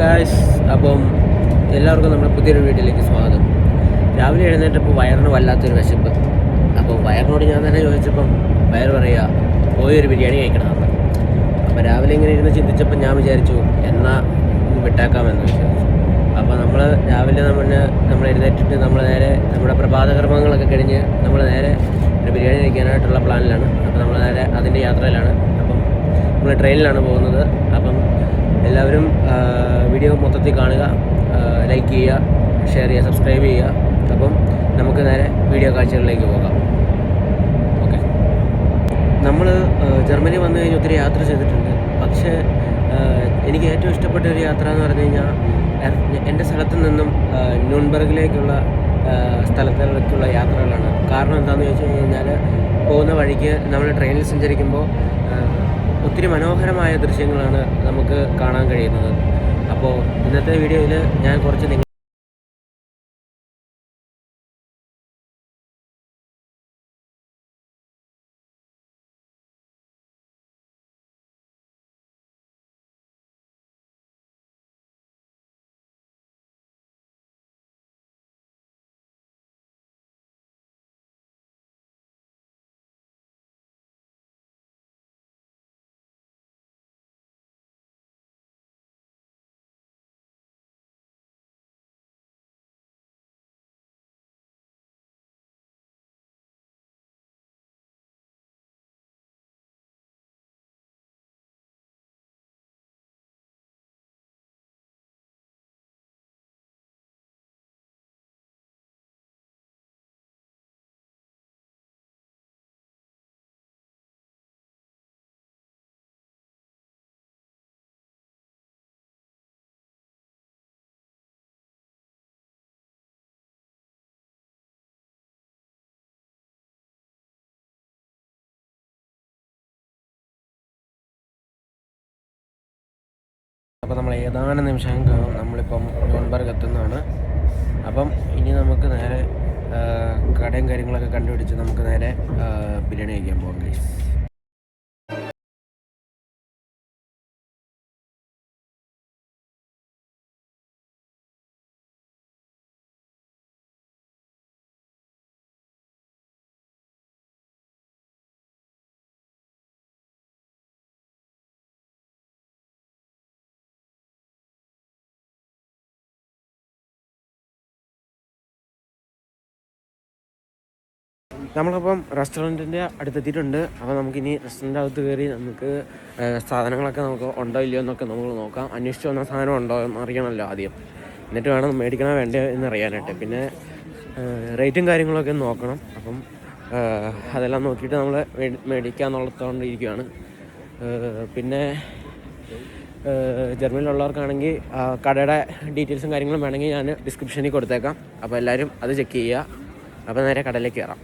Guys, അപ്പം എല്ലാവർക്കും നമ്മുടെ പുതിയൊരു വീഡിയോയിലേക്ക് സ്വാഗതം. രാവിലെ എഴുന്നേറ്റപ്പോൾ വയറിന് വല്ലാത്തൊരു വിശപ്പ്. അപ്പോൾ വയറിനോട് ഞാൻ തന്നെ ചോദിച്ചപ്പം വയർ പറയുക പോയൊരു ബിരിയാണി കഴിക്കണമെന്ന്. അപ്പോൾ രാവിലെ ഇങ്ങനെ ഇരുന്ന് ചിന്തിച്ചപ്പോൾ ഞാൻ വിചാരിച്ചു എന്നാൽ വിട്ടാക്കാമെന്ന് വിചാരിച്ചു. അപ്പോൾ രാവിലെ നമ്മൾ എഴുന്നേറ്റിട്ട് നമ്മൾ നേരെ നമ്മുടെ പ്രഭാതകർമ്മങ്ങളൊക്കെ കഴിഞ്ഞ് നമ്മൾ നേരെ ഒരു ബിരിയാണി കഴിക്കാനായിട്ടുള്ള പ്ലാനിലാണ്. അപ്പോൾ നമ്മൾ നേരെ അതിൻ്റെ യാത്രയിലാണ്. അപ്പം നമ്മൾ ട്രെയിനിലാണ് പോകുന്നത്. അപ്പം എല്ലാവരും വീഡിയോ മൊത്തത്തിൽ കാണുക, ലൈക്ക് ചെയ്യുക, ഷെയർ ചെയ്യുക, സബ്സ്ക്രൈബ് ചെയ്യുക. അപ്പം നമുക്ക് നേരെ വീഡിയോ കാഴ്ചകളിലേക്ക് പോകാം. ഓക്കെ, നമ്മൾ ജർമ്മനി വന്നു കഴിഞ്ഞ് ഒത്തിരി യാത്ര ചെയ്തിട്ടുണ്ട്. പക്ഷേ എനിക്ക് ഏറ്റവും ഇഷ്ടപ്പെട്ട ഒരു യാത്ര എന്ന് പറഞ്ഞു കഴിഞ്ഞാൽ എൻ്റെ സ്ഥലത്തു നിന്നും ന്യൂൺബർഗിലേക്കുള്ള സ്ഥലത്തിലേക്കുള്ള യാത്രകളാണ്. കാരണം എന്താണെന്ന് ചോദിച്ചു കഴിഞ്ഞാൽ പോകുന്ന വഴിക്ക് നമ്മൾ ട്രെയിനിൽ സഞ്ചരിക്കുമ്പോൾ ഒത്തിരി മനോഹരമായ ദൃശ്യങ്ങളാണ് നമുക്ക് കാണാൻ കഴിയുന്നത്. അപ്പോൾ ഇന്നത്തെ വീഡിയോയിൽ ഞാൻ കുറച്ച് അപ്പോൾ നമ്മൾ ഏതാനും നിമിഷങ്ങൾ നമ്മളിപ്പം ന്യൂൺബർഗ് എത്തുന്നതാണ്. അപ്പം ഇനി നമുക്ക് നേരെ കടയും കാര്യങ്ങളൊക്കെ കണ്ടുപിടിച്ച് നമുക്ക് നേരെ ബിരിയാണി കഴിക്കാൻ പോകാം ഗൈസ്. നമ്മളപ്പം റെസ്റ്റോറൻറ്റിൻ്റെ അടുത്തെത്തിയിട്ടുണ്ട്. അപ്പോൾ നമുക്കിനി റെസ്റ്റോറൻറ്റ് അകത്ത് കയറി നമുക്ക് സാധനങ്ങളൊക്കെ നമുക്ക് ഉണ്ടോ ഇല്ലയോ എന്നൊക്കെ നമുക്ക് നോക്കാം. അന്വേഷിച്ച് വന്ന സാധനം ഉണ്ടോ എന്ന് അറിയണമല്ലോ ആദ്യം, എന്നിട്ട് വേണം മേടിക്കണോ വേണ്ടോ എന്ന് അറിയാനായിട്ട്. പിന്നെ റേറ്റും കാര്യങ്ങളൊക്കെ നോക്കണം. അപ്പം അതെല്ലാം നോക്കിയിട്ട് നമ്മൾ മേടിക്കാന്നുള്ളതുകൊണ്ടിരിക്കുകയാണ്. പിന്നെ ജർമ്മനിയിലുള്ളവർക്കാണെങ്കിൽ കടയുടെ ഡീറ്റെയിൽസും കാര്യങ്ങളും വേണമെങ്കിൽ ഞാൻ ഡിസ്ക്രിപ്ഷനിൽ കൊടുത്തേക്കാം. അപ്പോൾ എല്ലാവരും അത് ചെക്ക് ചെയ്യുക. അപ്പോൾ നേരെ കടയിലേക്ക് കയറാം.